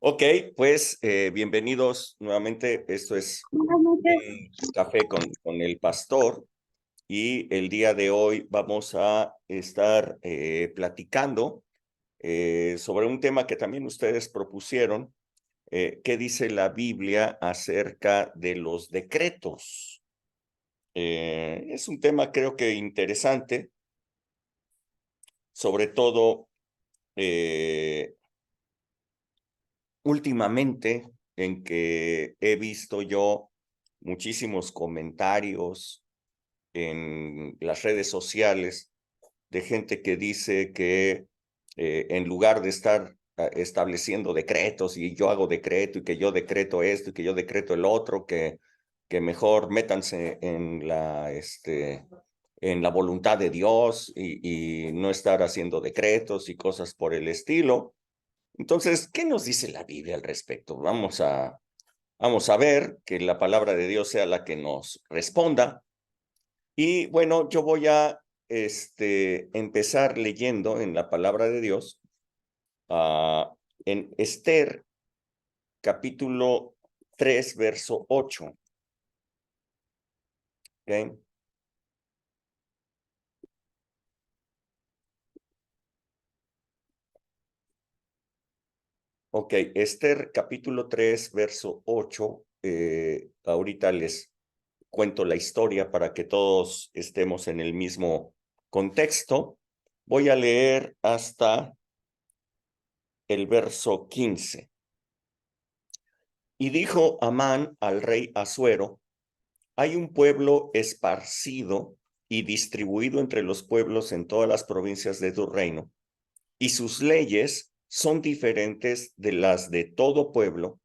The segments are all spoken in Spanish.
Ok, pues bienvenidos nuevamente. Esto es Buenas noches. un café con el pastor y el día de hoy vamos a estar platicando sobre un tema que también ustedes propusieron. ¿Qué dice la Biblia acerca de los decretos? Es un tema creo que interesante, sobre todo eh, últimamente en que he visto yo muchísimos comentarios en las redes sociales de gente que dice que en lugar de estar estableciendo decretos y yo hago decreto y que yo decreto esto y que yo decreto el otro, que mejor métanse en la voluntad de Dios y no estar haciendo decretos y cosas por el estilo. Entonces, ¿qué nos dice la Biblia al respecto? Vamos a ver que la palabra de Dios sea la que nos responda. Y bueno, yo voy a empezar leyendo en la palabra de Dios, ah, en Esther, capítulo 3 verso 8. ¿Ok? Ok, Esther, capítulo 3 verso 8. Ahorita les cuento la historia para que todos estemos en el mismo contexto. Voy a leer hasta el verso 15. Y dijo Amán al rey Asuero: hay un pueblo esparcido y distribuido entre los pueblos en todas las provincias de tu reino, y sus leyes son diferentes de las de todo pueblo,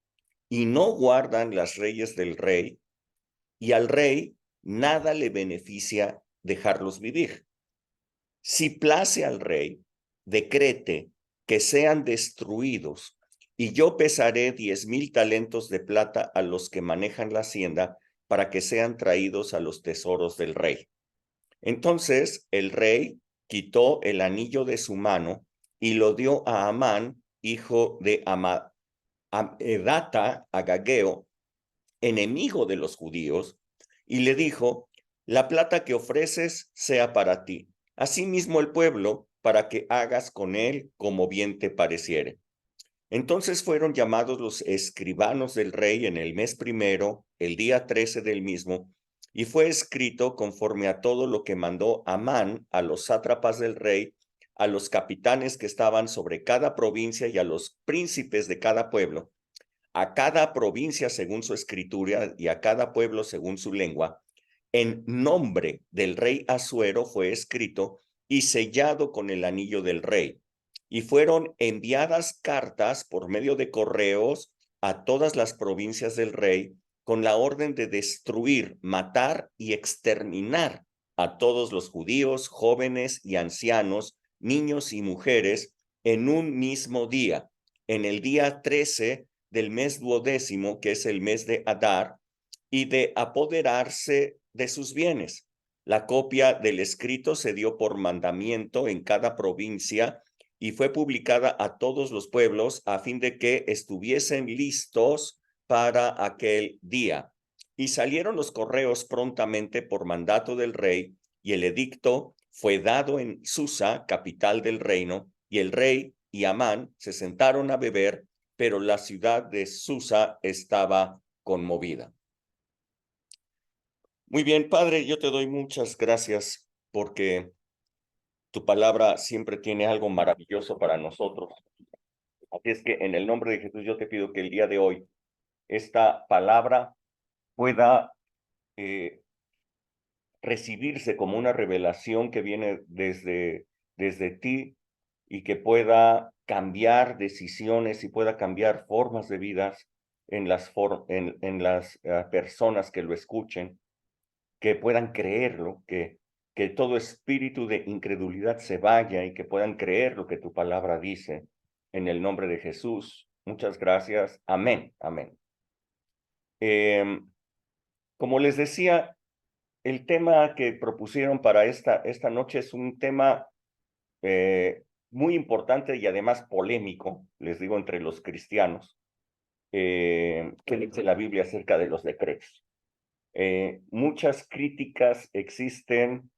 y no guardan las leyes del rey, y al rey nada le beneficia dejarlos vivir. Si place al rey, decrete que sean destruidos, y yo pesaré 10,000 talentos de plata a los que manejan la hacienda para que sean traídos a los tesoros del rey. Entonces el rey quitó el anillo de su mano y lo dio a Amán, hijo de Amedata Agageo, enemigo de los judíos, y le dijo: la plata que ofreces sea para ti, asimismo el pueblo, para que hagas con él como bien te pareciere. Entonces fueron llamados los escribanos del rey en el mes primero, el día 13 del mismo, y fue escrito conforme a todo lo que mandó Amán a los sátrapas del rey, a los capitanes que estaban sobre cada provincia y a los príncipes de cada pueblo, a cada provincia según su escritura y a cada pueblo según su lengua. En nombre del rey Asuero fue escrito y sellado con el anillo del rey. Y fueron enviadas cartas por medio de correos a todas las provincias del rey con la orden de destruir, matar y exterminar a todos los judíos, jóvenes y ancianos, niños y mujeres, en un mismo día, en el día 13 del mes duodécimo, que es el mes de Adar, y de apoderarse de sus bienes. La copia del escrito se dio por mandamiento en cada provincia y fue publicada a todos los pueblos a fin de que estuviesen listos para aquel día. Y salieron los correos prontamente por mandato del rey, y el edicto fue dado en Susa, capital del reino, y el rey y Amán se sentaron a beber, pero la ciudad de Susa estaba conmovida. Muy bien, Padre, yo te doy muchas gracias porque tu palabra siempre tiene algo maravilloso para nosotros. Así es que en el nombre de Jesús yo te pido que el día de hoy esta palabra pueda eh, recibirse como una revelación que viene desde ti y que pueda cambiar decisiones y pueda cambiar formas de vidas en las personas que lo escuchen, que puedan creerlo, que todo espíritu de incredulidad se vaya y que puedan creer lo que tu palabra dice. En el nombre de Jesús, muchas gracias. Amén, amén. Eh, Como les decía, el tema que propusieron para esta noche es un tema muy importante y además polémico, les digo, entre los cristianos. ¿qué dice la Biblia acerca de los decretos? Muchas críticas existen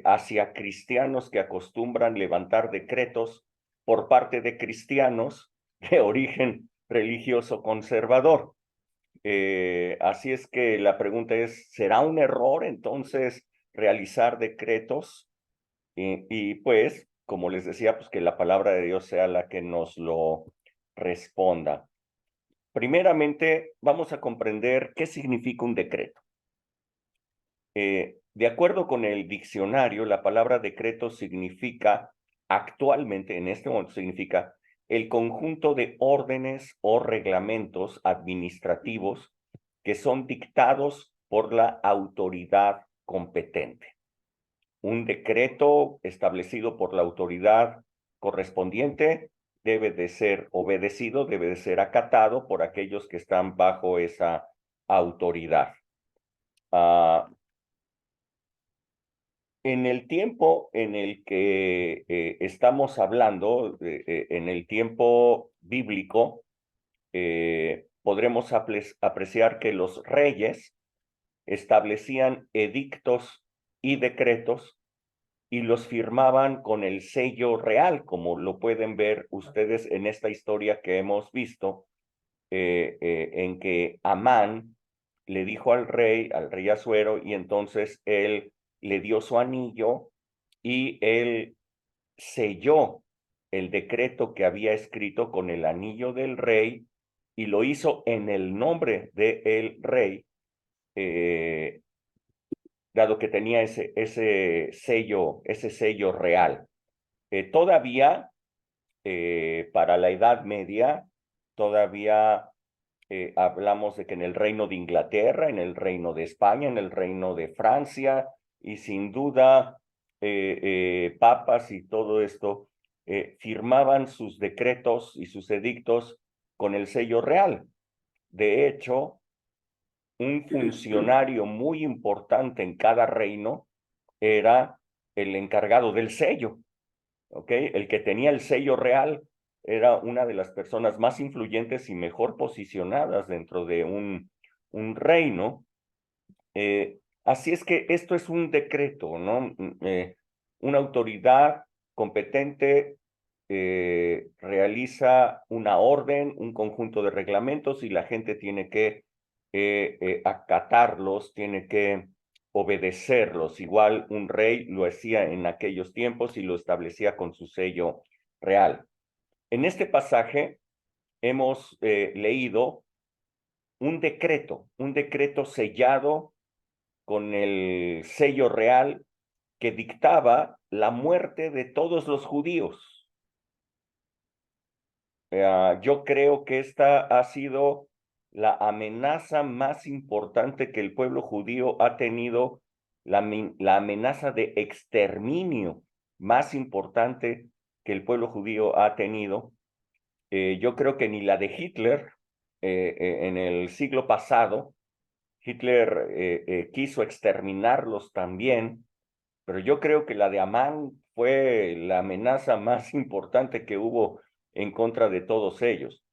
hacia cristianos que acostumbran levantar decretos por parte de cristianos de origen religioso conservador. Así es que la pregunta es, ¿será un error entonces realizar decretos? Y pues, como les decía, pues que la palabra de Dios sea la que nos lo responda. Primeramente, vamos a comprender qué significa un decreto. De acuerdo con el diccionario, la palabra decreto significa, actualmente, en este momento, significa el conjunto de órdenes o reglamentos administrativos que son dictados por la autoridad competente. Un decreto establecido por la autoridad correspondiente debe de ser obedecido, debe de ser acatado por aquellos que están bajo esa autoridad. En el tiempo en el que estamos hablando, en el tiempo bíblico, podremos apreciar que los reyes establecían edictos y decretos y los firmaban con el sello real, como lo pueden ver ustedes en esta historia que hemos visto, en que Amán le dijo al rey Asuero, y entonces él le dio su anillo y él selló el decreto que había escrito con el anillo del rey y lo hizo en el nombre del rey, dado que tenía ese sello real. Todavía, para la Edad Media, todavía hablamos de que en el reino de Inglaterra, en el reino de España, en el reino de Francia, y sin duda papas y todo esto firmaban sus decretos y sus edictos con el sello real. De hecho, un funcionario muy importante en cada reino era el encargado del sello, ¿ok? El que tenía el sello real era una de las personas más influyentes y mejor posicionadas dentro de un reino. Así es que esto es un decreto, ¿no? Una autoridad competente realiza una orden, un conjunto de reglamentos y la gente tiene que acatarlos, tiene que obedecerlos. Igual un rey lo hacía en aquellos tiempos y lo establecía con su sello real. En este pasaje hemos leído un decreto sellado con el sello real que dictaba la muerte de todos los judíos. Yo creo que esta ha sido la amenaza más importante que el pueblo judío ha tenido, la amenaza de exterminio más importante que el pueblo judío ha tenido. Yo creo que ni la de Hitler en el siglo pasado. Hitler quiso exterminarlos también, pero yo creo que la de Amán fue la amenaza más importante que hubo en contra de todos ellos.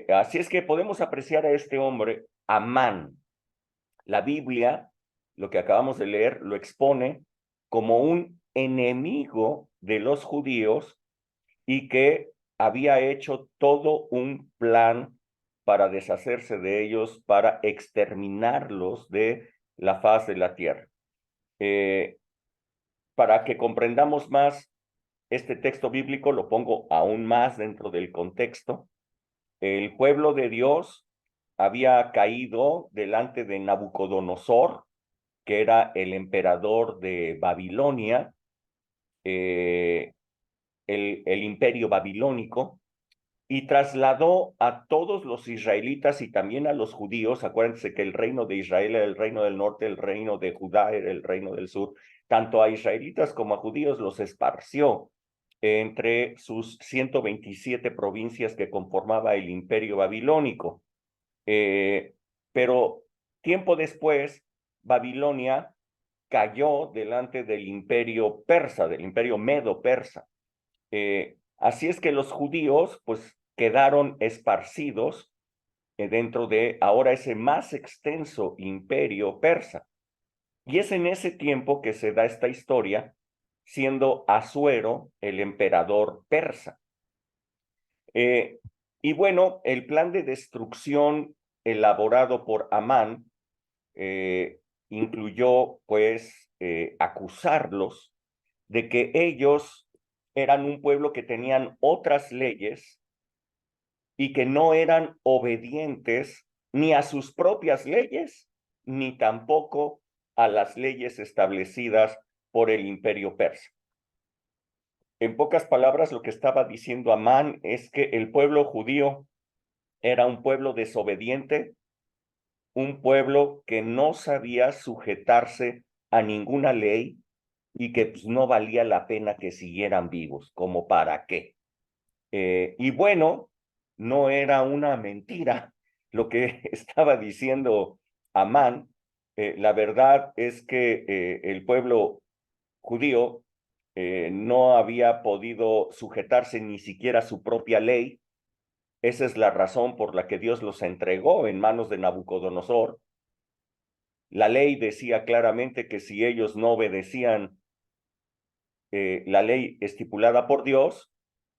Así es que podemos apreciar a este hombre, Amán. La Biblia, lo que acabamos de leer, lo expone como un enemigo de los judíos y que había hecho todo un plan para deshacerse de ellos, para exterminarlos de la faz de la tierra. Para que comprendamos más este texto bíblico, lo pongo aún más dentro del contexto. El pueblo de Dios había caído delante de Nabucodonosor, que era el emperador de Babilonia, el imperio babilónico, y trasladó a todos los israelitas y también a los judíos. Acuérdense que el reino de Israel era el reino del norte, el reino de Judá era el reino del sur. Tanto a israelitas como a judíos los esparció entre sus 127 provincias que conformaba el imperio babilónico. Pero tiempo después, Babilonia cayó delante del imperio persa, del imperio medo-persa. Así es que los judíos, pues, quedaron esparcidos dentro de ahora ese más extenso imperio persa. Y es en ese tiempo que se da esta historia, siendo Asuero el emperador persa. Y bueno, el plan de destrucción elaborado por Amán incluyó pues acusarlos de que ellos eran un pueblo que tenían otras leyes y que no eran obedientes ni a sus propias leyes, ni tampoco a las leyes establecidas por el imperio persa. En pocas palabras, lo que estaba diciendo Amán es que el pueblo judío era un pueblo desobediente, un pueblo que no sabía sujetarse a ninguna ley y que pues, no valía la pena que siguieran vivos, como para qué. Y bueno, no era una mentira lo que estaba diciendo Amán. La verdad es que el pueblo judío no había podido sujetarse ni siquiera a su propia ley. Esa es la razón por la que Dios los entregó en manos de Nabucodonosor. La ley decía claramente que si ellos no obedecían la ley estipulada por Dios,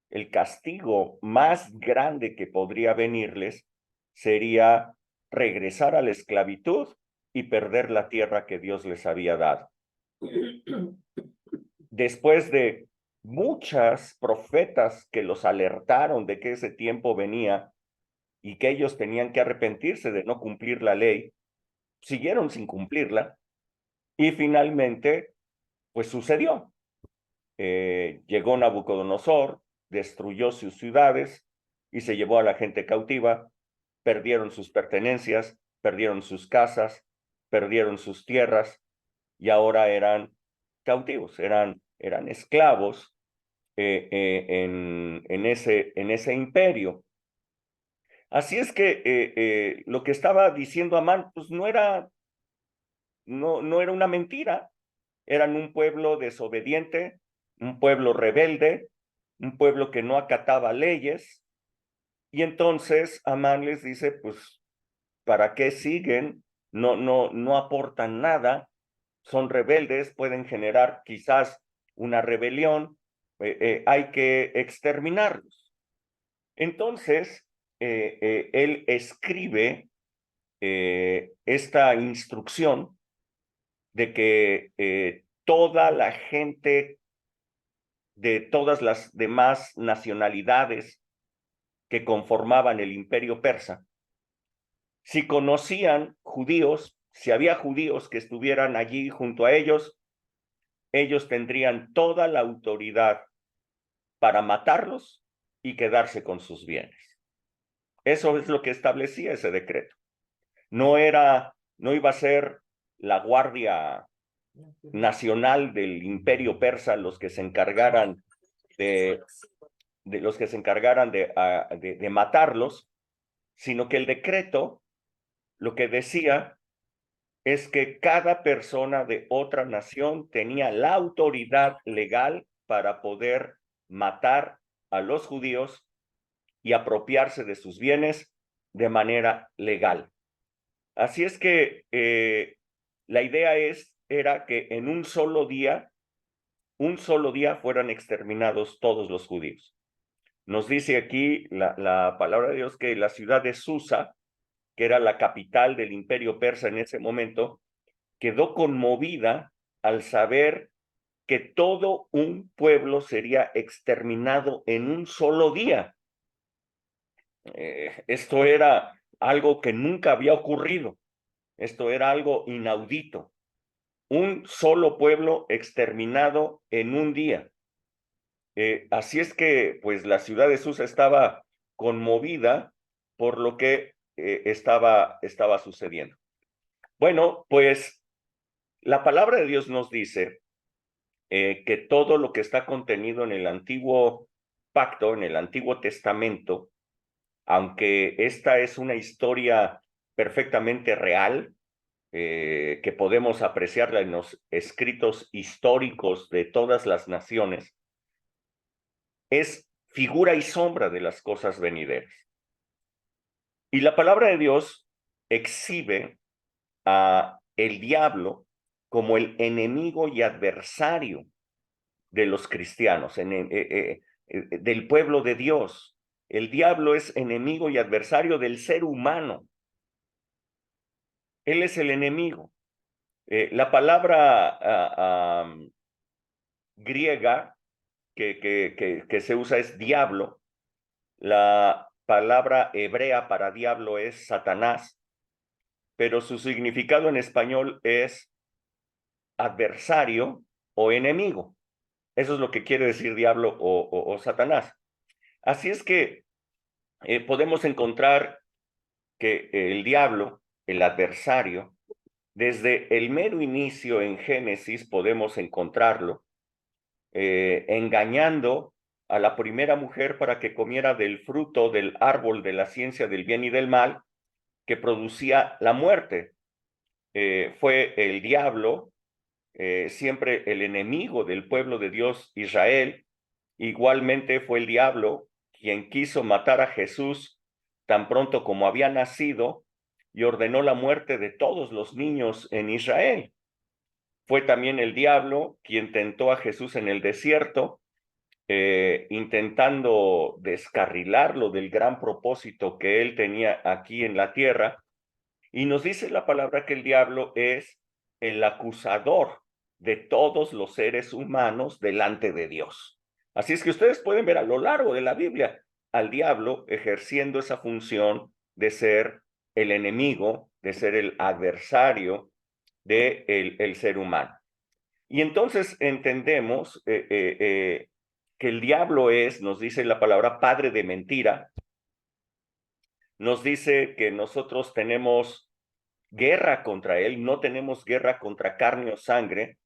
el castigo más grande que podría venirles sería regresar a la esclavitud y perder la tierra que Dios les había dado. Después de muchas profetas que los alertaron de que ese tiempo venía y que ellos tenían que arrepentirse de no cumplir la ley, siguieron sin cumplirla y finalmente, pues sucedió. Llegó Nabucodonosor, destruyó sus ciudades y se llevó a la gente cautiva, perdieron sus pertenencias, perdieron sus casas, perdieron sus tierras y ahora eran cautivos, eran esclavos en ese imperio. Así es que lo que estaba diciendo Amán, pues no era una mentira. Eran un pueblo desobediente, un pueblo rebelde, un pueblo que no acataba leyes. Y entonces Amán les dice, pues, ¿para qué siguen? No aportan nada, son rebeldes, pueden generar quizás una rebelión, hay que exterminarlos. Entonces, él escribe esta instrucción de que toda la gente de todas las demás nacionalidades que conformaban el imperio persa, si conocían judíos, si había judíos que estuvieran allí junto a ellos tendrían toda la autoridad para matarlos y quedarse con sus bienes. Eso es lo que establecía ese decreto. No iba a ser la Guardia Nacional del Imperio Persa los que se encargaran de matarlos, sino que el decreto lo que decía es que cada persona de otra nación tenía la autoridad legal para poder matar a los judíos y apropiarse de sus bienes de manera legal. Así es que la idea era que en un solo día fueran exterminados todos los judíos. Nos dice aquí la palabra de Dios que la ciudad de Susa, que era la capital del imperio persa en ese momento, quedó conmovida al saber que todo un pueblo sería exterminado en un solo día. Esto era algo que nunca había ocurrido. Esto era algo inaudito. Un solo pueblo exterminado en un día. Así es que, pues, la ciudad de Susa estaba conmovida por lo que estaba sucediendo. Bueno, pues, la palabra de Dios nos dice que todo lo que está contenido en el antiguo pacto, en el Antiguo Testamento, aunque esta es una historia perfectamente real, que podemos apreciarla en los escritos históricos de todas las naciones, es figura y sombra de las cosas venideras. Y la palabra de Dios exhibe a el diablo como el enemigo y adversario de los cristianos, del pueblo de Dios. El diablo es enemigo y adversario del ser humano. Él es el enemigo. La palabra griega que se usa es diablo. La palabra hebrea para diablo es Satanás, pero su significado en español es adversario o enemigo. Eso es lo que quiere decir diablo o Satanás. Así es que podemos encontrar que el diablo, el adversario, desde el mero inicio en Génesis podemos encontrarlo engañando a la primera mujer para que comiera del fruto del árbol de la ciencia del bien y del mal que producía la muerte. Fue el diablo, siempre el enemigo del pueblo de Dios Israel. Igualmente fue el diablo quien quiso matar a Jesús tan pronto como había nacido y ordenó la muerte de todos los niños en Israel. Fue también el diablo quien tentó a Jesús en el desierto, intentando descarrilarlo del gran propósito que él tenía aquí en la tierra. Y nos dice la palabra que el diablo es el acusador de todos los seres humanos delante de Dios. Así es que ustedes pueden ver a lo largo de la Biblia al diablo ejerciendo esa función de ser el enemigo, de ser el adversario del el ser humano. Y entonces entendemos que el diablo es, nos dice la palabra, padre de mentira. Nos dice que nosotros tenemos guerra contra él, no tenemos guerra contra carne o sangre.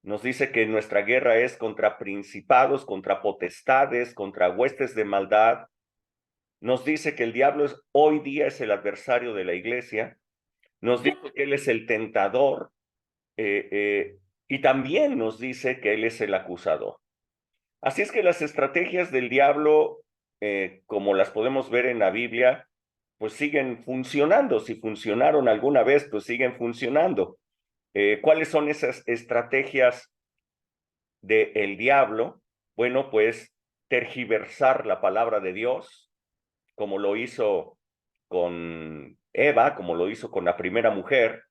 Nos dice que nuestra guerra es contra principados, contra potestades, contra huestes de maldad. Nos dice que el diablo hoy día es el adversario de la iglesia. Nos dice que él es el tentador y también nos dice que él es el acusador. Así es que las estrategias del diablo, como las podemos ver en la Biblia, pues siguen funcionando. Si funcionaron alguna vez, pues siguen funcionando. ¿Cuáles son esas estrategias del diablo? Bueno, pues tergiversar la palabra de Dios, como lo hizo con Eva, como lo hizo con la primera mujer,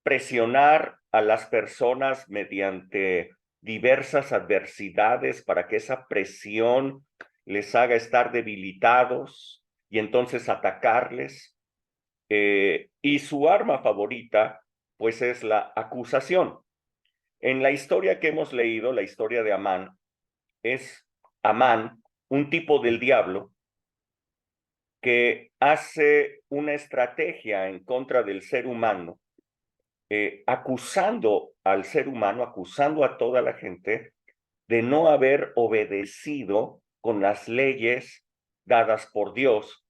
presionar a las personas mediante diversas adversidades para que esa presión les haga estar debilitados y entonces atacarles. Y su arma favorita, pues es la acusación. En la historia que hemos leído, la historia de Amán, es Amán, un tipo del diablo, que hace una estrategia en contra del ser humano, acusando al ser humano, acusando a toda la gente de no haber obedecido con las leyes dadas por Dios.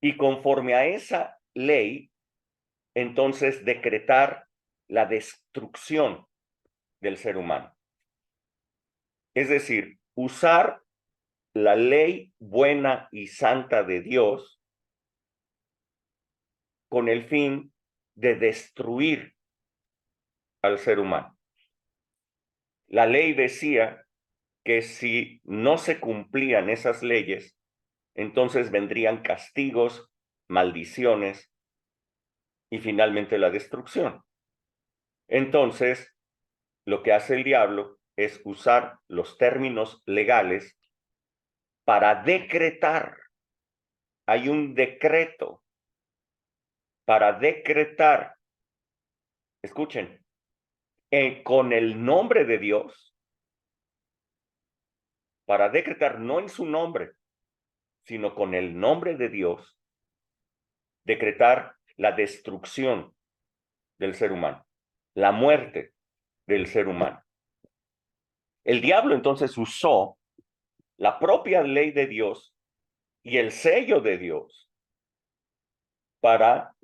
Y conforme a esa ley, entonces decretar la destrucción del ser humano. Es decir, usar la ley buena y santa de Dios con el fin de destruir al ser humano. La ley decía que si no se cumplían esas leyes, entonces vendrían castigos, maldiciones y finalmente la destrucción. Entonces, lo que hace el diablo es usar los términos legales para decretar. Hay un decreto para decretar, escuchen, con el nombre de Dios, para decretar no en su nombre, sino con el nombre de Dios, decretar la destrucción del ser humano, la muerte del ser humano. El diablo entonces usó la propia ley de Dios y el sello de Dios para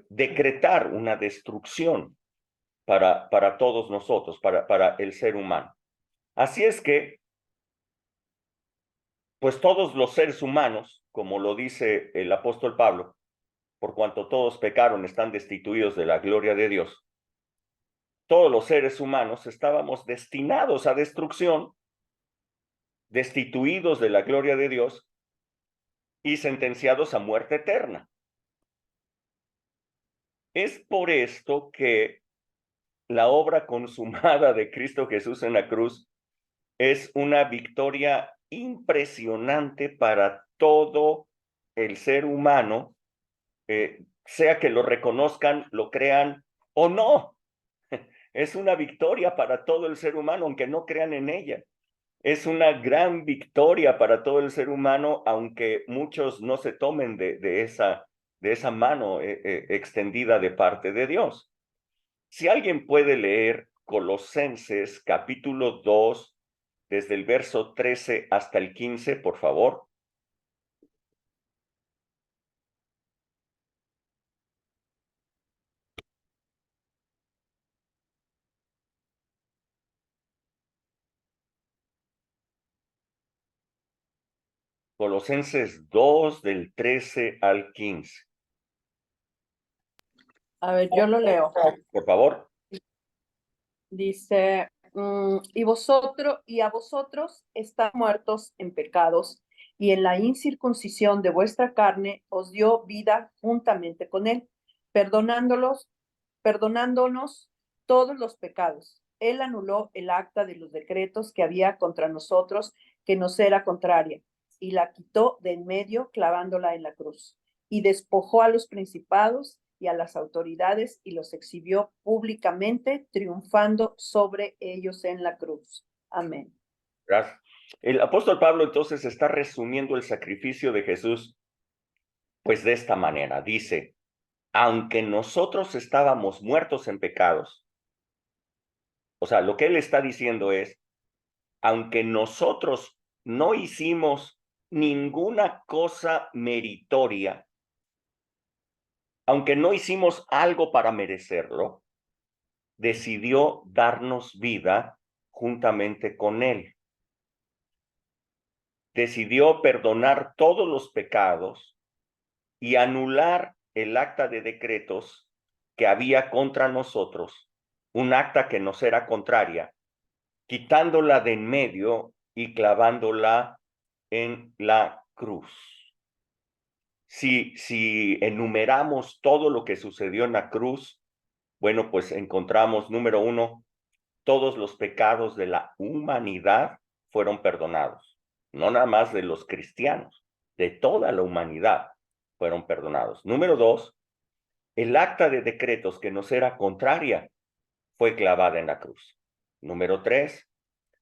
decretar una destrucción para todos nosotros, para el ser humano. Así es que pues todos los seres humanos, como lo dice el apóstol Pablo, por cuanto todos pecaron, están destituidos de la gloria de Dios. Todos los seres humanos estábamos destinados a destrucción, destituidos de la gloria de Dios y sentenciados a muerte eterna. Es por esto que la obra consumada de Cristo Jesús en la cruz es una victoria impresionante para todo el ser humano, sea que lo reconozcan, lo crean o no. Es una victoria para todo el ser humano, aunque no crean en ella. Es una gran victoria para todo el ser humano, aunque muchos no se tomen de esa mano extendida de parte de Dios. Si alguien puede leer Colosenses capítulo 2, desde el verso 13 hasta el 15, por favor. Colosenses 2, del 13 al 15. A ver, yo lo leo. Por favor. Dice, y a vosotros están muertos en pecados, y en la incircuncisión de vuestra carne os dio vida juntamente con él, perdonándonos todos los pecados. Él anuló el acta de los decretos que había contra nosotros, que nos era contraria, y la quitó de en medio, clavándola en la cruz, y despojó a los principados y a las autoridades y los exhibió públicamente, triunfando sobre ellos en la cruz. Amén. Gracias. El apóstol Pablo entonces está resumiendo el sacrificio de Jesús, pues de esta manera. Dice, aunque nosotros estábamos muertos en pecados, o sea, lo que él está diciendo es, aunque nosotros no hicimos ninguna cosa meritoria, aunque no hicimos algo para merecerlo, decidió darnos vida juntamente con él. Decidió perdonar todos los pecados y anular el acta de decretos que había contra nosotros, un acta que nos era contraria, quitándola de en medio y clavándola en la cruz. Si enumeramos todo lo que sucedió en la cruz, bueno, pues encontramos, número uno, todos los pecados de la humanidad fueron perdonados, no nada más de los cristianos, de toda la humanidad fueron perdonados. Número dos, el acta de decretos que nos era contraria fue clavada en la cruz. Número tres,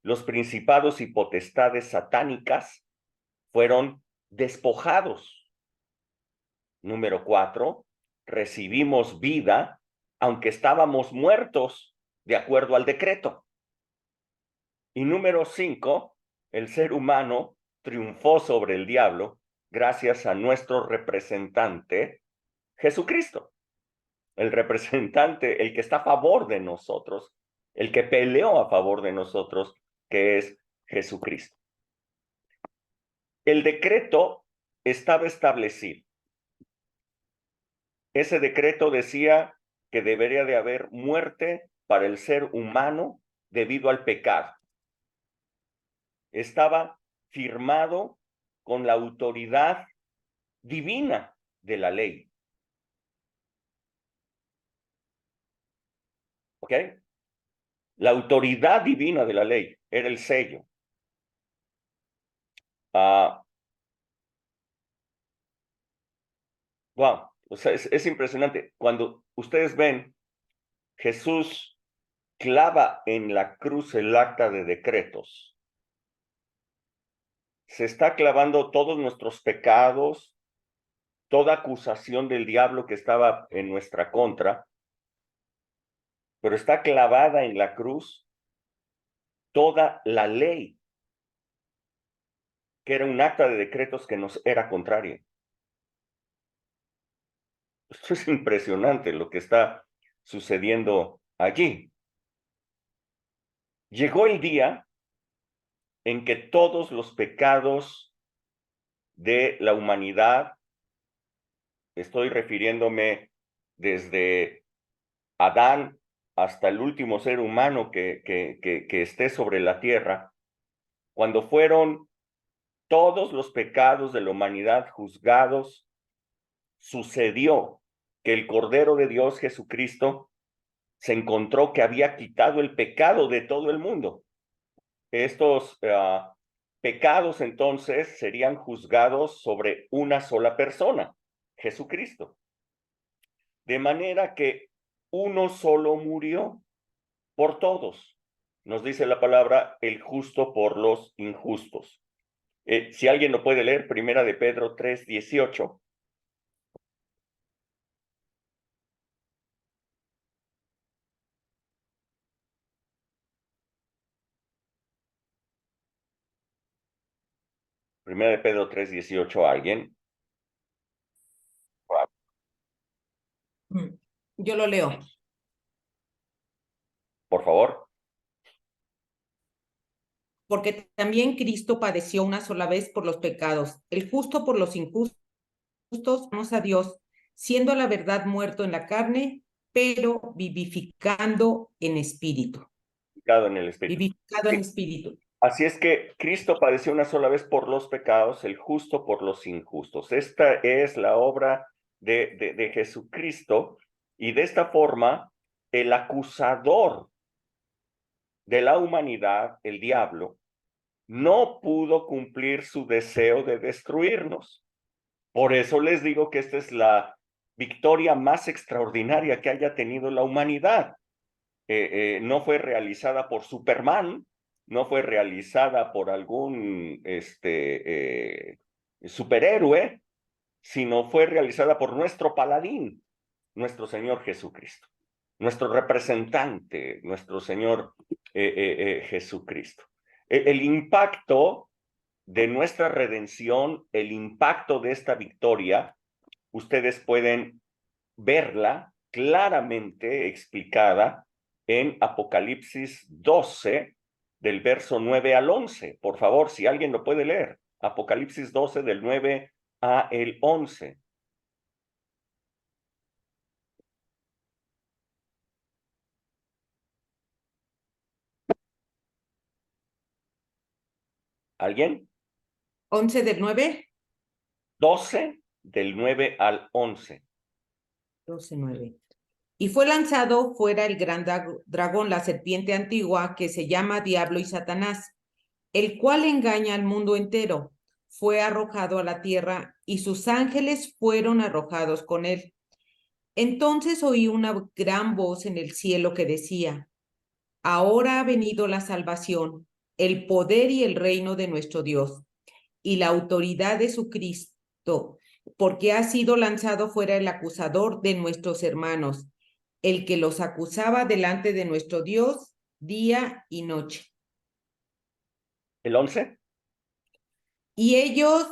los principados y potestades satánicas fueron despojados. Número cuatro, recibimos vida aunque estábamos muertos de acuerdo al decreto. Y número cinco, el ser humano triunfó sobre el diablo gracias a nuestro representante, Jesucristo. El representante, el que está a favor de nosotros, el que peleó a favor de nosotros, que es Jesucristo. El decreto estaba establecido. Ese decreto decía que debería de haber muerte para el ser humano debido al pecado. Estaba firmado con la autoridad divina de la ley. ¿Ok? La autoridad divina de la ley era el sello. Wow, o sea, es impresionante. Cuando ustedes ven, Jesús clava en la cruz el acta de decretos. Se está clavando todos nuestros pecados, toda acusación del diablo que estaba en nuestra contra, pero está clavada en la cruz toda la ley, que era un acta de decretos que nos era contraria. Esto es impresionante lo que está sucediendo allí. Llegó el día en que todos los pecados de la humanidad. Estoy refiriéndome desde Adán hasta el último ser humano que esté sobre la tierra, cuando fueron todos los pecados de la humanidad juzgados, sucedió que el Cordero de Dios, Jesucristo, se encontró que había quitado el pecado de todo el mundo. Estos pecados entonces serían juzgados sobre una sola persona, Jesucristo. De manera que uno solo murió por todos. Nos dice la palabra, el justo por los injustos. Si alguien lo puede leer, Primera de Pedro 3:18. Primera de Pedro 3:18, ¿alguien? Yo lo leo. Por favor. Porque también Cristo padeció una sola vez por los pecados, el justo por los injustos, vamos a Dios, siendo a la verdad muerto en la carne, pero vivificando en espíritu. En el espíritu. Vivificado en espíritu. Así es que Cristo padeció una sola vez por los pecados, el justo por los injustos. Esta es la obra de Jesucristo, y de esta forma el acusador de la humanidad, el diablo, no pudo cumplir su deseo de destruirnos. Por eso les digo que esta es la victoria más extraordinaria que haya tenido la humanidad. No fue realizada por Superman, no fue realizada por algún superhéroe, sino fue realizada por nuestro paladín, nuestro Señor Jesucristo, nuestro representante, nuestro Señor Jesucristo. El impacto de nuestra redención, el impacto de esta victoria, ustedes pueden verla claramente explicada en Apocalipsis 12, del verso 9 al 11. Por favor, si alguien lo puede leer. Apocalipsis 12, del 9 a el 11. ¿Alguien? 11 del 9. 12, del 9 al 11. 12, 9. Y fue lanzado fuera el gran dragón, la serpiente antigua, que se llama Diablo y Satanás, el cual engaña al mundo entero. Fue arrojado a la tierra y sus ángeles fueron arrojados con él. Entonces oí una gran voz en el cielo que decía: ahora ha venido la salvación, el poder y el reino de nuestro Dios, y la autoridad de su Cristo, porque ha sido lanzado fuera el acusador de nuestros hermanos, el que los acusaba delante de nuestro Dios día y noche. ¿El 11? Y ellos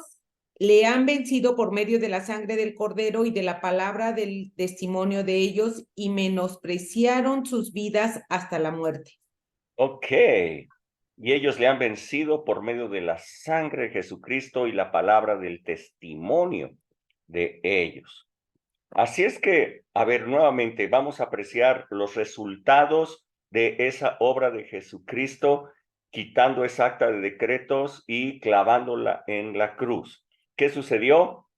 le han vencido por medio de la sangre del Cordero y de la palabra del testimonio de ellos, y menospreciaron sus vidas hasta la muerte. Ok. Y ellos le han vencido por medio de la sangre de Jesucristo y la palabra del testimonio de ellos. Así es que, a ver, nuevamente vamos a apreciar los resultados de esa obra de Jesucristo, quitando esa acta de decretos y clavándola en la cruz. ¿Qué sucedió?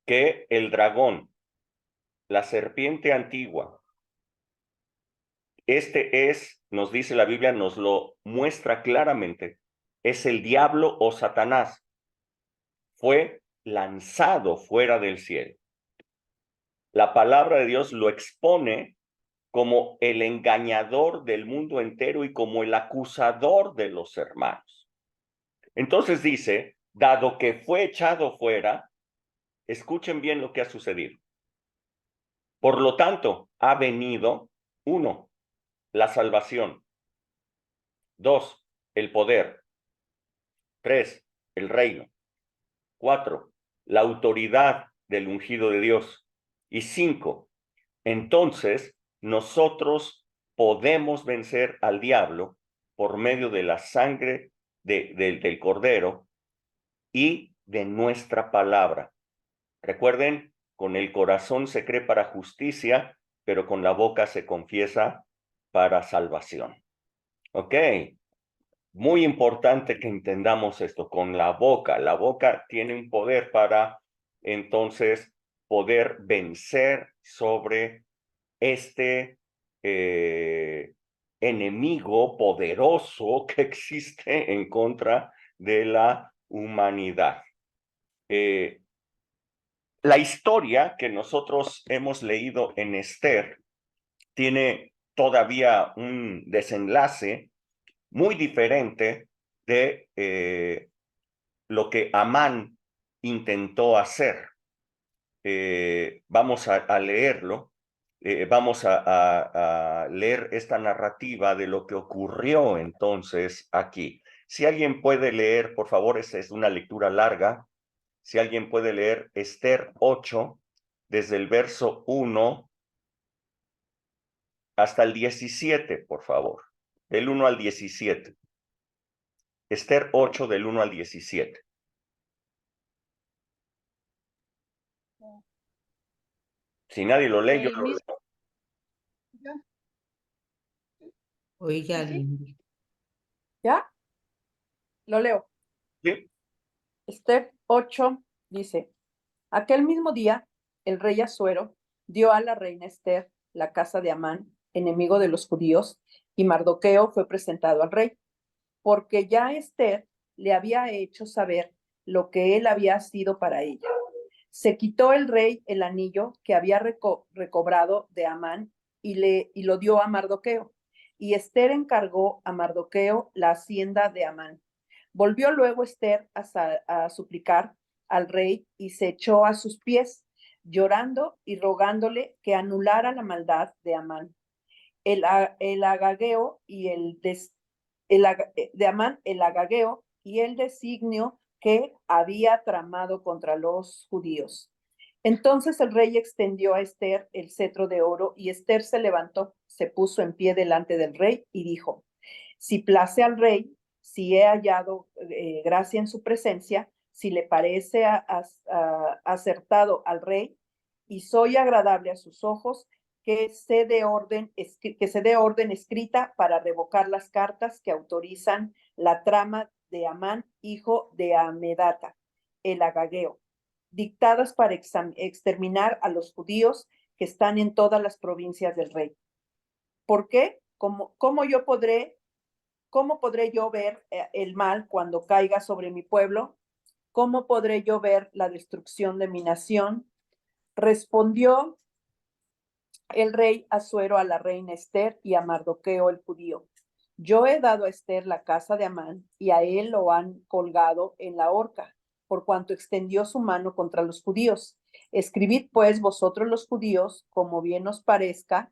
Que el dragón, la serpiente antigua, nos dice la Biblia, nos lo muestra claramente, es el diablo o Satanás. Fue lanzado fuera del cielo. La palabra de Dios lo expone como el engañador del mundo entero y como el acusador de los hermanos. Entonces dice, dado que fue echado fuera, escuchen bien lo que ha sucedido. Por lo tanto, ha venido, 1, la salvación; 2, el poder; 3, el reino; 4, la autoridad del ungido de Dios; y 5, entonces nosotros podemos vencer al diablo por medio de la sangre del Cordero y de nuestra palabra. Recuerden, con el corazón se cree para justicia, pero con la boca se confiesa para salvación. ¿Ok? Muy importante que entendamos esto, con la boca. La boca tiene un poder para entonces poder vencer sobre este enemigo poderoso que existe en contra de la humanidad. La historia que nosotros hemos leído en Esther tiene todavía un desenlace muy diferente de lo que Amán intentó hacer. Vamos a leerlo, vamos a leer esta narrativa de lo que ocurrió entonces aquí. Si alguien puede leer, por favor, esta es una lectura larga. Si alguien puede leer Esther 8, desde el verso 1 hasta el 17, por favor. Del 1 al 17. Esther 8, del 1 al 17. Si nadie lo lee, yo lo leo. Oiga, Sí. Lindy. ¿Ya? Lo leo. ¿Sí? Esther 8 dice, aquel mismo día, el rey Asuero dio a la reina Esther la casa de Amán, enemigo de los judíos, y Mardoqueo fue presentado al rey, porque ya Esther le había hecho saber lo que él había sido para ella. Se quitó el rey el anillo que había recobrado de Amán y lo dio a Mardoqueo. Y Esther encargó a Mardoqueo la hacienda de Amán. Volvió luego Esther a suplicar al rey y se echó a sus pies, llorando y rogándole que anulara la maldad de Amán. El agageo y de Amán, el agageo y el designio que había tramado contra los judíos. Entonces el rey extendió a Esther el cetro de oro y Esther se levantó, se puso en pie delante del rey y dijo, si place al rey, si he hallado gracia en su presencia, si le parece acertado al rey y soy agradable a sus ojos, que se dé orden escrita para revocar las cartas que autorizan la trama de Amán, hijo de Amedata, el agageo, dictadas para exterminar a los judíos que están en todas las provincias del rey. ¿Por qué? ¿Cómo podré yo ver el mal cuando caiga sobre mi pueblo? ¿Cómo podré yo ver la destrucción de mi nación? Respondió el rey Asuero a la reina Esther y a Mardoqueo el judío. Yo he dado a Esther la casa de Amán y a él lo han colgado en la horca, por cuanto extendió su mano contra los judíos. Escribid pues vosotros los judíos, como bien os parezca,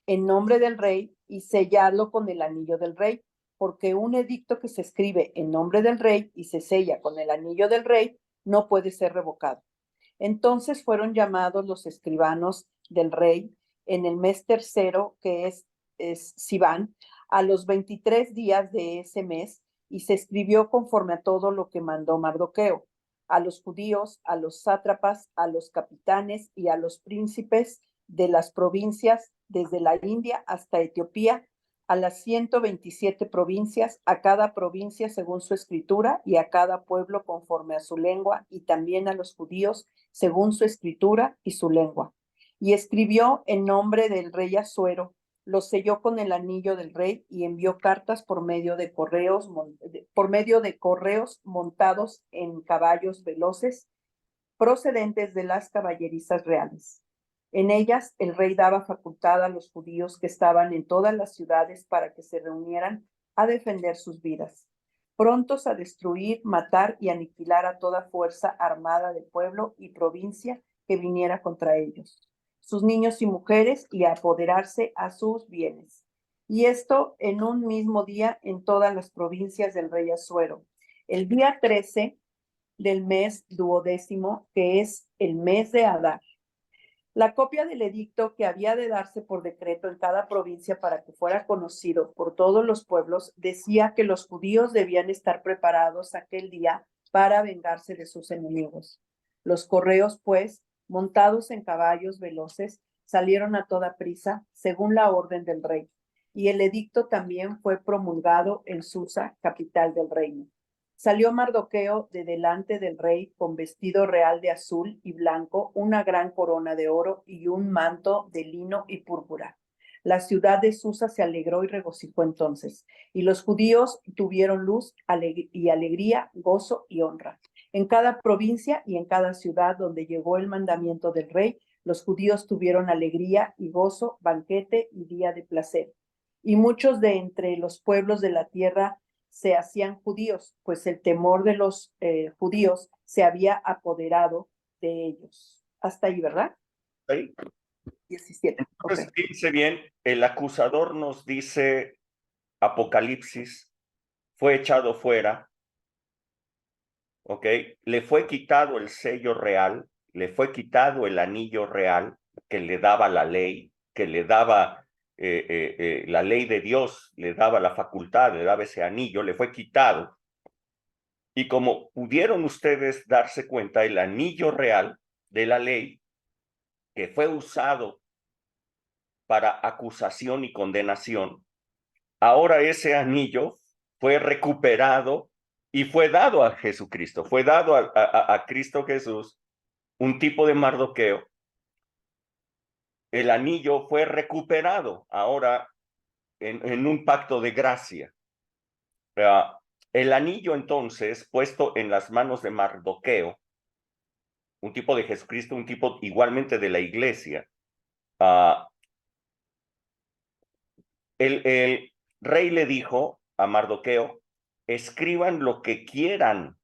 en nombre del rey y selladlo con el anillo del rey, porque un edicto que se escribe en nombre del rey y se sella con el anillo del rey no puede ser revocado. Entonces fueron llamados los escribanos del rey en el mes tercero, que es Sivan, a los 23 días de ese mes, y se escribió conforme a todo lo que mandó Mardoqueo, a los judíos, a los sátrapas, a los capitanes y a los príncipes de las provincias, desde la India hasta Etiopía, a las 127 provincias, a cada provincia según su escritura y a cada pueblo conforme a su lengua, y también a los judíos según su escritura y su lengua. Y escribió en nombre del rey Asuero, lo selló con el anillo del rey y envió cartas por medio de correos montados en caballos veloces procedentes de las caballerizas reales. En ellas el rey daba facultad a los judíos que estaban en todas las ciudades para que se reunieran a defender sus vidas, prontos a destruir, matar y aniquilar a toda fuerza armada de pueblo y provincia que viniera contra ellos, sus niños y mujeres, y a apoderarse a sus bienes. Y esto en un mismo día en todas las provincias del rey Asuero. El día 13 del mes duodécimo, que es el mes de Adar. La copia del edicto que había de darse por decreto en cada provincia para que fuera conocido por todos los pueblos decía que los judíos debían estar preparados aquel día para vengarse de sus enemigos. Los correos, pues, montados en caballos veloces, salieron a toda prisa, según la orden del rey, y el edicto también fue promulgado en Susa, capital del reino. Salió Mardoqueo de delante del rey con vestido real de azul y blanco, una gran corona de oro y un manto de lino y púrpura. La ciudad de Susa se alegró y regocijó entonces, y los judíos tuvieron luz y alegría, gozo y honra. En cada provincia y en cada ciudad donde llegó el mandamiento del rey, los judíos tuvieron alegría y gozo, banquete y día de placer. Y muchos de entre los pueblos de la tierra se hacían judíos, pues el temor de los judíos se había apoderado de ellos. Hasta ahí, ¿verdad? ¿Sí? 17. Entonces, Okay. fíjense bien, el acusador nos dice, Apocalipsis, fue echado fuera, ¿ok? Le fue quitado el sello real, le fue quitado el anillo real que le daba la ley, que le daba la ley de Dios, le daba la facultad, le daba ese anillo, le fue quitado. Y como pudieron ustedes darse cuenta, el anillo real de la ley que fue usado para acusación y condenación, ahora ese anillo fue recuperado y fue dado a Jesucristo, fue dado a Cristo Jesús, un tipo de Mardoqueo. El anillo fue recuperado ahora en un pacto de gracia. El anillo entonces puesto en las manos de Mardoqueo, un tipo de Jesucristo, un tipo igualmente de la iglesia, el rey le dijo a Mardoqueo, escriban lo que quieran,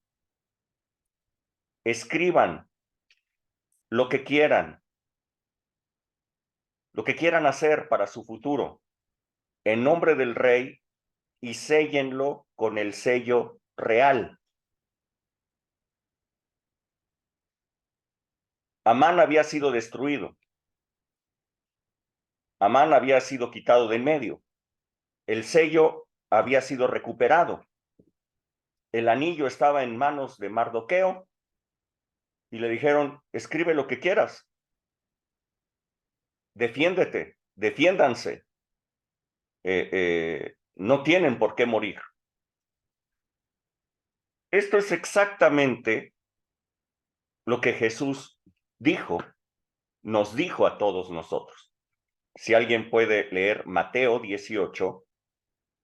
escriban lo que quieran hacer para su futuro, en nombre del rey, y séllenlo con el sello real. Amán había sido destruido. Amán había sido quitado de en medio. El sello había sido recuperado. El anillo estaba en manos de Mardoqueo y le dijeron, escribe lo que quieras. Defiéndete, defiéndanse. No tienen por qué morir. Esto es exactamente lo que Jesús dijo, nos dijo a todos nosotros. Si alguien puede leer Mateo 18,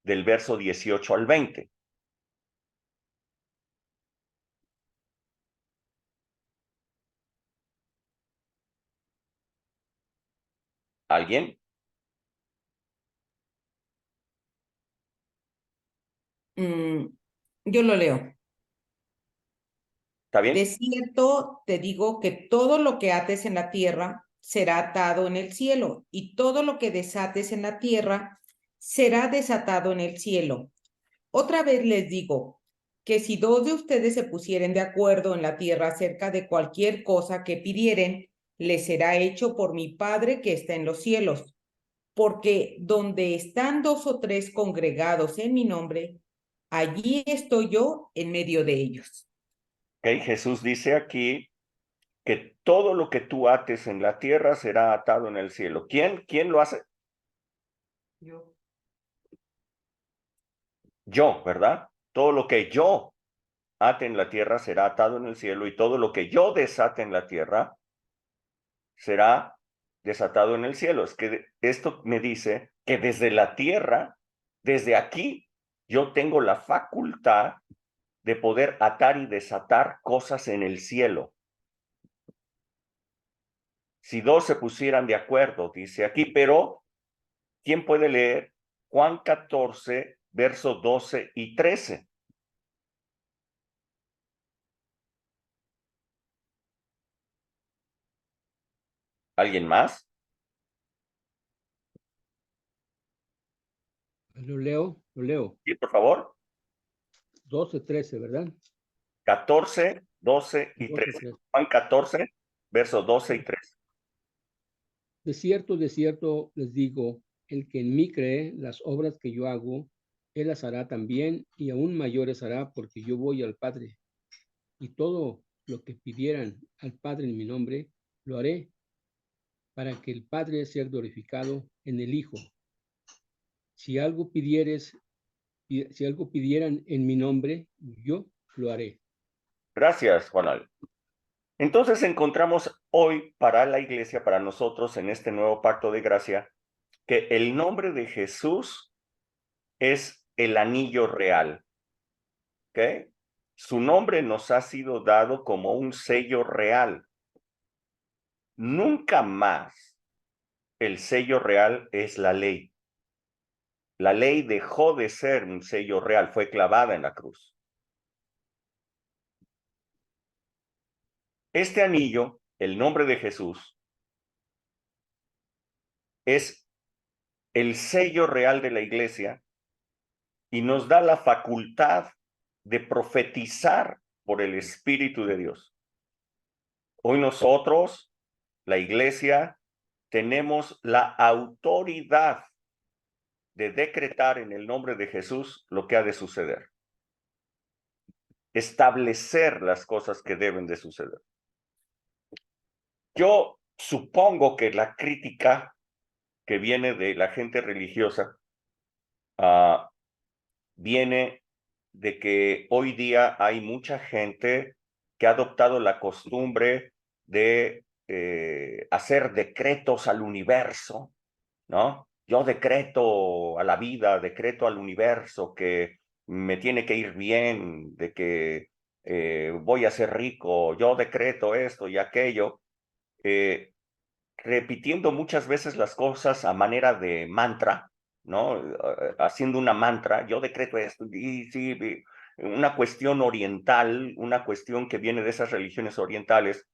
del verso 18 al 20. ¿Alguien? Yo lo leo. ¿Está bien? De cierto te digo que todo lo que ates en la tierra será atado en el cielo, y todo lo que desates en la tierra será desatado en el cielo. Otra vez les digo que si dos de ustedes se pusieren de acuerdo en la tierra acerca de cualquier cosa que pidieren, les será hecho por mi Padre que está en los cielos. Porque donde están dos o tres congregados en mi nombre, allí estoy yo en medio de ellos. Okay. Jesús dice aquí que todo lo que tú ates en la tierra será atado en el cielo. ¿Quién lo hace? Yo. Yo, ¿verdad? Todo lo que yo ate en la tierra será atado en el cielo, y todo lo que yo desate en la tierra será desatado en el cielo. Es que esto me dice que desde la tierra, desde aquí, yo tengo la facultad de poder atar y desatar cosas en el cielo. Si dos se pusieran de acuerdo, dice aquí, pero ¿quién puede leer Juan 14, versos 12 y 13? ¿Alguien más? Lo leo. Sí, por favor. 12, 13, ¿verdad? 14, 12 y 12, 13. 13. Juan 14, versos 12 y 13. De cierto les digo, el que en mí cree, las obras que yo hago, él las hará también, y aún mayores hará, porque yo voy al Padre. y todo lo que pidieran al Padre en mi nombre, lo haré, para que el Padre sea glorificado en el Hijo. Si algo pidieran en mi nombre, yo lo haré. Gracias, Juanal. Entonces encontramos hoy para la iglesia, para nosotros en este nuevo pacto de gracia, que el nombre de Jesús es el anillo real. ¿Ok? Su nombre nos ha sido dado como un sello real. Nunca más el sello real es la ley. La ley dejó de ser un sello real, fue clavada en la cruz. Este anillo, el nombre de Jesús, es el sello real de la iglesia y nos da la facultad de profetizar por el Espíritu de Dios. Hoy nosotros, la iglesia, tenemos la autoridad de decretar en el nombre de Jesús lo que ha de suceder. Establecer las cosas que deben de suceder. Yo supongo que la crítica que viene de la gente religiosa viene de que hoy día hay mucha gente que ha adoptado la costumbre de hacer decretos al universo, ¿no? Yo decreto a la vida, decreto al universo que me tiene que ir bien, de que voy a ser rico, yo decreto esto y aquello, repitiendo muchas veces las cosas a manera de mantra, ¿no? Haciendo una mantra, yo decreto esto, y sí, una cuestión oriental, una cuestión que viene de esas religiones orientales,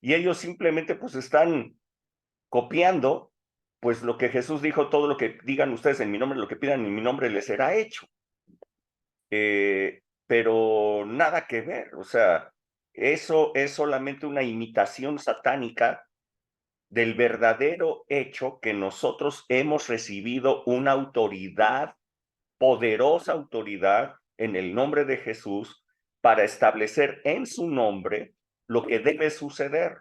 y ellos simplemente pues están copiando pues lo que Jesús dijo, todo lo que digan ustedes en mi nombre, lo que pidan en mi nombre les será hecho. Pero nada que ver, o sea, eso es solamente una imitación satánica del verdadero hecho que nosotros hemos recibido una autoridad, poderosa autoridad, en el nombre de Jesús, para establecer en su nombre lo que debe suceder.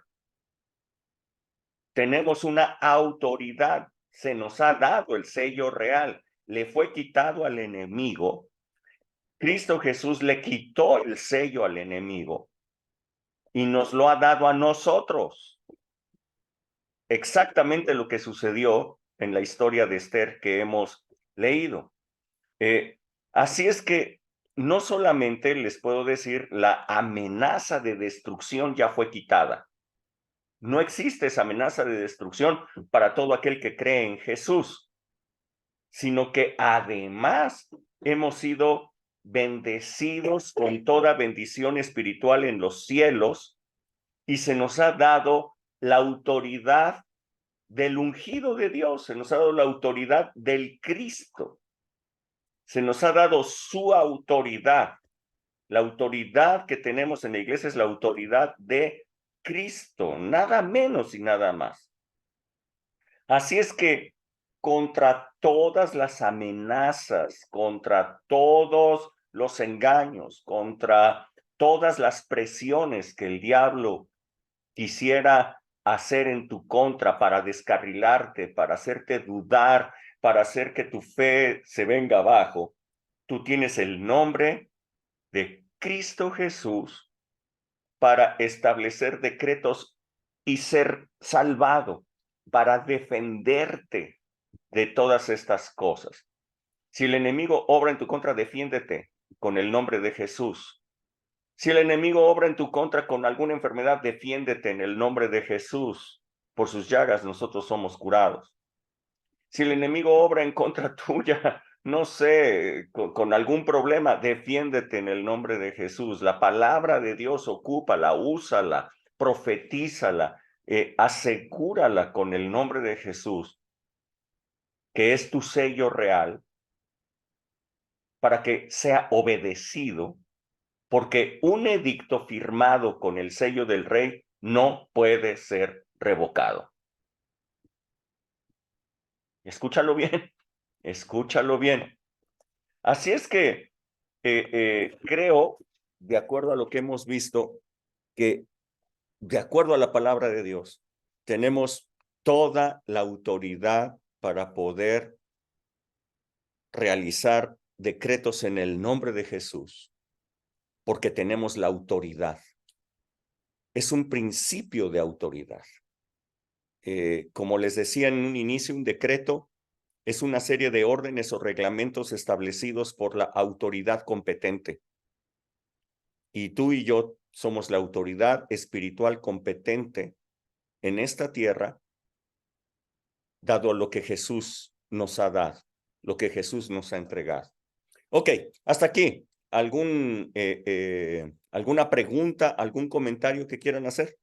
Tenemos una autoridad, se nos ha dado el sello real, le fue quitado al enemigo. Cristo Jesús le quitó el sello al enemigo y nos lo ha dado a nosotros. Exactamente lo que sucedió en la historia de Esther que hemos leído. Así es que no solamente les puedo decir, la amenaza de destrucción ya fue quitada. No existe esa amenaza de destrucción para todo aquel que cree en Jesús, sino que además hemos sido bendecidos con toda bendición espiritual en los cielos y se nos ha dado la autoridad del ungido de Dios, se nos ha dado la autoridad del Cristo, se nos ha dado su autoridad. La autoridad que tenemos en la iglesia es la autoridad de Cristo, nada menos y nada más. Así es que contra todas las amenazas, contra todos los engaños, contra todas las presiones que el diablo quisiera hacer en tu contra para descarrilarte, para hacerte dudar, para hacer que tu fe se venga abajo, tú tienes el nombre de Cristo Jesús para establecer decretos y ser salvado, para defenderte de todas estas cosas. Si el enemigo obra en tu contra, defiéndete con el nombre de Jesús. Si el enemigo obra en tu contra con alguna enfermedad, defiéndete en el nombre de Jesús. Por sus llagas nosotros somos curados. Si el enemigo obra en contra tuya, no sé, con algún problema, defiéndete en el nombre de Jesús. La palabra de Dios, ocúpala, úsala, profetízala, asegúrala con el nombre de Jesús, que es tu sello real, para que sea obedecido, porque un edicto firmado con el sello del rey no puede ser revocado. Escúchalo bien, escúchalo bien. Así es que creo de acuerdo a lo que hemos visto, que de acuerdo a la palabra de Dios, tenemos toda la autoridad para poder realizar decretos en el nombre de Jesús, porque tenemos la autoridad. Es un principio de autoridad. Como les decía en un inicio, un decreto es una serie de órdenes o reglamentos establecidos por la autoridad competente. Y tú y yo somos la autoridad espiritual competente en esta tierra, dado lo que Jesús nos ha dado, lo que Jesús nos ha entregado. Ok, hasta aquí. ¿Alguna pregunta, algún comentario que quieran hacer?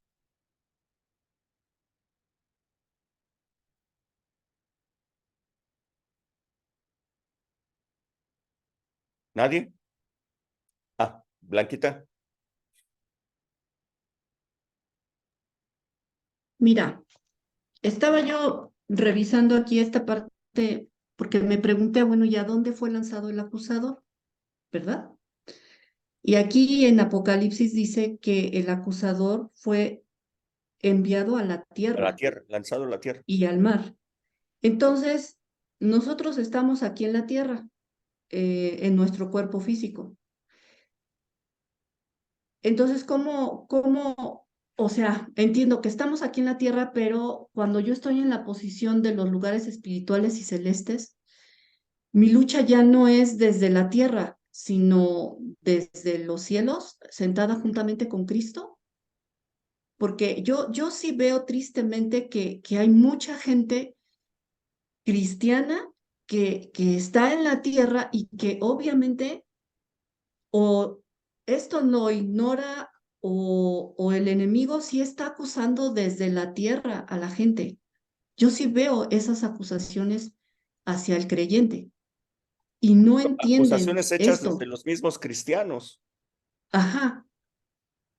¿Nadie? Ah, Blanquita. Mira, estaba yo revisando aquí esta parte porque me pregunté, bueno, ¿y a dónde fue lanzado el acusador? ¿Verdad? Y aquí en Apocalipsis dice que el acusador fue enviado a la A la tierra tierra, lanzado a la tierra. y al mar. Entonces, nosotros estamos aquí en la tierra, en nuestro cuerpo físico. Entonces, o sea, entiendo que estamos aquí en la tierra, pero cuando yo estoy en la posición de los lugares espirituales y celestes, mi lucha ya no es desde la tierra, sino desde los cielos, sentada juntamente con Cristo, porque yo sí veo tristemente que hay mucha gente cristiana que está en la tierra y que obviamente o esto lo ignora o el enemigo sí está acusando desde la tierra a la gente. Yo sí veo esas acusaciones hacia el creyente y no entienden Acusaciones hechas desde esto. los mismos cristianos. Ajá,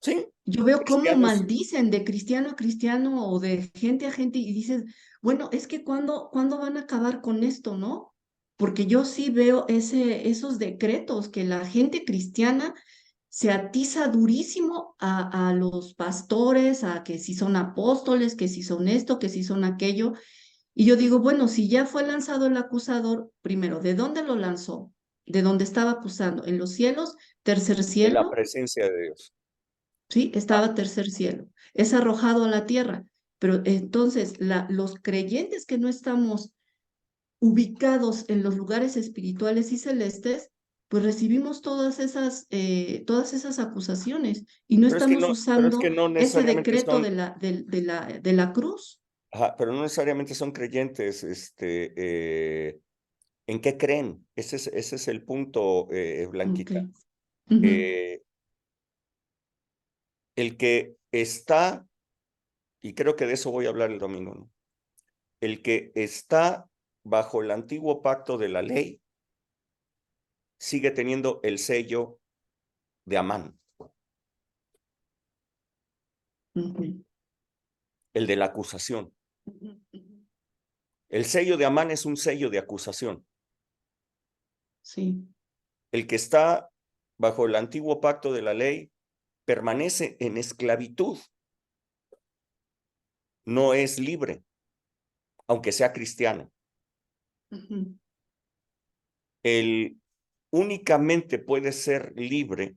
Sí, yo veo cómo cristianos. maldicen de cristiano a cristiano o de gente a gente y dices, bueno, es que ¿cuándo van a acabar con esto, no? Porque yo sí veo esos decretos que la gente cristiana se atiza durísimo a los pastores, a que si son apóstoles, que si son esto, que si son aquello. Y yo digo, bueno, si ya fue lanzado el acusador, primero, ¿de dónde lo lanzó? ¿De dónde estaba acusando? ¿En los cielos? ¿Tercer De la cielo? presencia de Dios. Sí, estaba tercer cielo. Es arrojado a la tierra. Pero entonces, los creyentes que no estamos ubicados en los lugares espirituales y celestes, pues recibimos todas esas acusaciones y no estamos Pero es que usando no ese necesariamente decreto son, de la cruz. ajá, pero no necesariamente son creyentes, ¿en qué creen? Ese es el punto, Ok. Blanquita. Ujú, Eh, el que está, y creo que de eso voy a hablar el domingo, ¿no? El que está bajo el antiguo pacto de la ley sigue teniendo el sello de Amán, ujú, el de la acusación. ujú, ujú. El sello de Amán es un sello de acusación. Sí. El que está bajo el antiguo pacto de la ley permanece en esclavitud, no es libre, aunque sea cristiano. Ujú, Él únicamente puede ser libre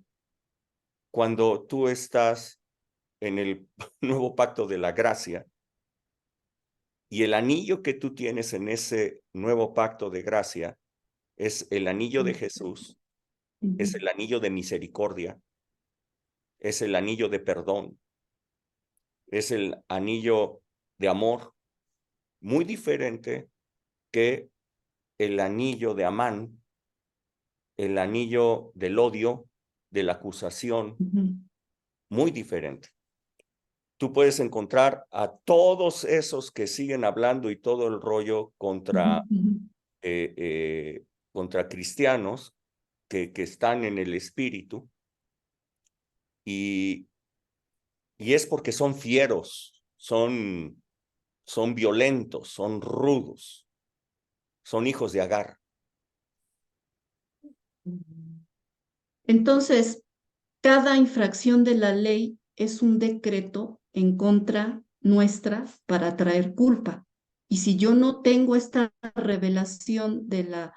cuando tú estás en el nuevo pacto de la gracia y el anillo que tú tienes en ese nuevo pacto de gracia es el anillo de Jesús, es ujú, el anillo de misericordia, es el anillo de perdón, es el anillo de amor, muy diferente que el anillo de Amán, el anillo del odio, de la acusación, ujú, muy diferente. Tú puedes encontrar a todos esos que siguen hablando y todo el rollo ujú, ujú. contra cristianos que están en el espíritu y, y es porque son fieros, son violentos, son rudos, son hijos de Agar. Entonces, cada infracción de la ley es un decreto en contra nuestra para traer culpa. Y si yo no tengo esta revelación de la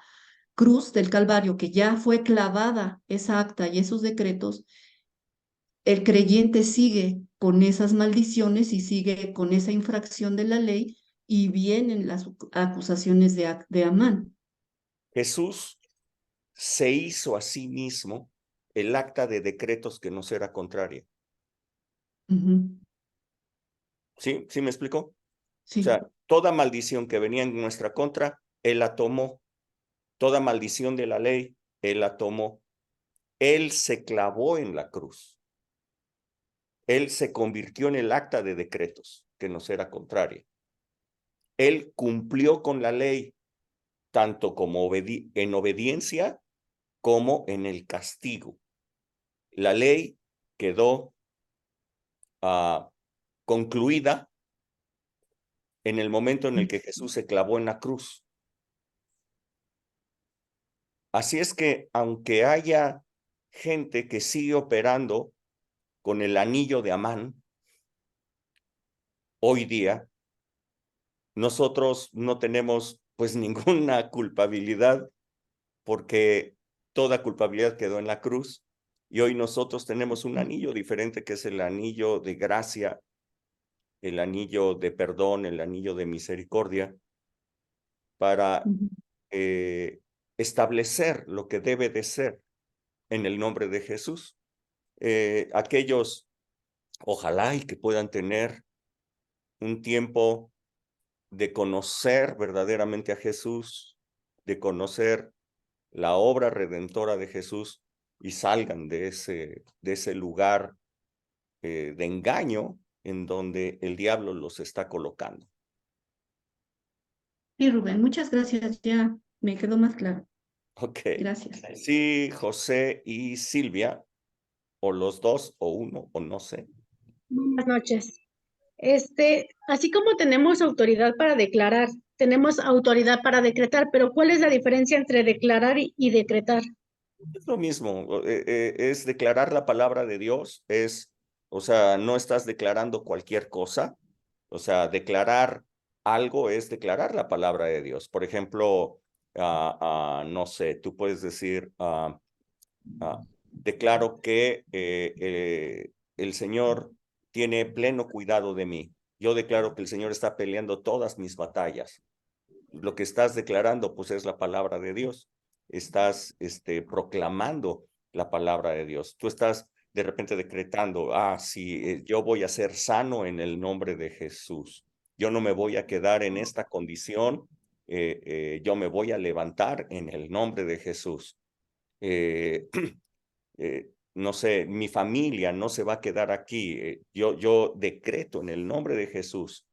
cruz del Calvario, que ya fue clavada esa acta y esos decretos, el creyente sigue con esas maldiciones y sigue con esa infracción de la ley y vienen las acusaciones de Amán. Jesús se hizo a sí mismo el acta de decretos que nos era contraria. ¿Sí? ¿Sí me explico? Sí. O sea, toda maldición que venía en nuestra contra, Él la tomó. Toda maldición de la ley, Él la tomó. Él se clavó en la cruz. Él se convirtió en el acta de decretos que nos era contraria. Él cumplió con la ley, tanto como en obediencia como en el castigo. La ley quedó concluida en el momento en el que Jesús se clavó en la cruz. Así es que, aunque haya gente que sigue operando con el anillo de Amán, hoy día, nosotros no tenemos pues ninguna culpabilidad, porque toda culpabilidad quedó en la cruz, y hoy nosotros tenemos un anillo diferente, que es el anillo de gracia, el anillo de perdón, el anillo de misericordia, para establecer lo que debe de ser en el nombre de Jesús. Aquellos, ojalá y que puedan tener un tiempo de conocer verdaderamente a Jesús, de conocer la obra redentora de Jesús, y salgan de ese lugar de engaño en donde el diablo los está colocando. Sí, Rubén, muchas gracias. Ya me quedó más claro. Ok. Gracias. Sí, José y Silvia, o los dos, o uno, o no sé. Buenas noches. Así como tenemos autoridad para declarar, tenemos autoridad para decretar, pero ¿cuál es la diferencia entre declarar y decretar? Es lo mismo, es declarar la palabra de Dios, o sea, no estás declarando cualquier cosa, o sea, declarar algo es declarar la palabra de Dios. Por ejemplo, no sé, tú puedes decir, declaro que el Señor tiene pleno cuidado de mí. Yo declaro que el Señor está peleando todas mis batallas. Lo que estás declarando, pues, es la palabra de Dios. Estás proclamando la palabra de Dios. Tú estás de repente decretando, sí, yo voy a ser sano en el nombre de Jesús. Yo no me voy a quedar en esta condición. Yo me voy a levantar en el nombre de Jesús. No sé, mi familia no se va a quedar aquí. Yo decreto en el nombre de Jesús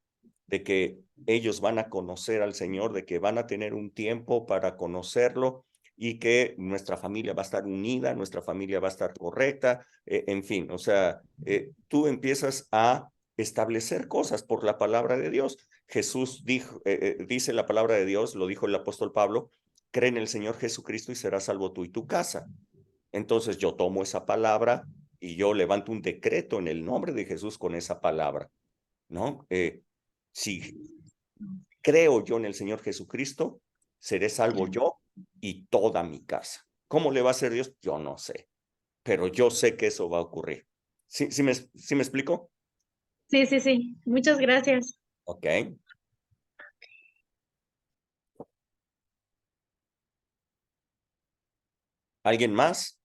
de que ellos van a conocer al Señor, de que van a tener un tiempo para conocerlo, y que nuestra familia va a estar unida, nuestra familia va a estar correcta, en fin, o sea, tú empiezas a establecer cosas por la palabra de Dios. Jesús dice la palabra de Dios, lo dijo el apóstol Pablo: cree en el Señor Jesucristo y serás salvo tú y tu casa. Entonces yo tomo esa palabra y yo levanto un decreto en el nombre de Jesús con esa palabra, ¿no? Si creo yo en el Señor Jesucristo, seré salvo yo y toda mi casa. ¿Cómo le va a hacer Dios? Yo no sé, pero yo sé que eso va a ocurrir. ¿Sí me explico? Sí, sí, sí. Muchas gracias. Ok. ¿Alguien más?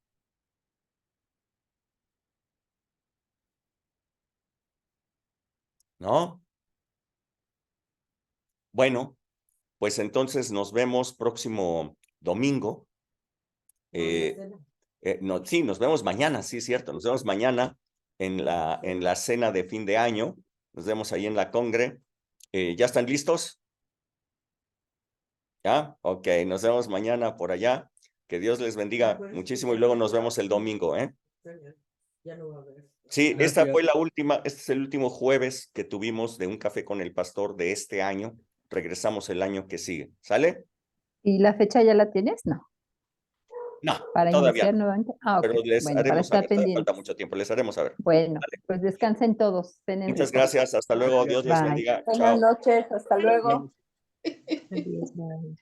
¿No? Bueno, pues entonces nos vemos próximo domingo. No, sí, nos vemos mañana, sí, es cierto. Nos vemos mañana en la cena de fin de año. Nos vemos ahí en la Congre. ¿Ya están listos? ¿Ya? Ok, nos vemos mañana por allá. Que Dios les bendiga muchísimo, y luego nos vemos el domingo, ¿eh? Sí, esta Gracias. fue la última, este es el último jueves que tuvimos de Un Café con el Pastor de este año. Regresamos el año que sigue. ¿Sale? ¿Y la fecha ya la tienes? No. No, para todavía iniciar no, nuevamente. Ah, ok. pero les Bueno, para haremos estar saber, todavía falta pendientes. mucho tiempo, les haremos saber. Bueno, Vale. pues descansen todos. Cenen Muchas rico. gracias, hasta luego, Dios les Bye. bendiga, Buenas chao. noches, hasta luego. Adiós, bye.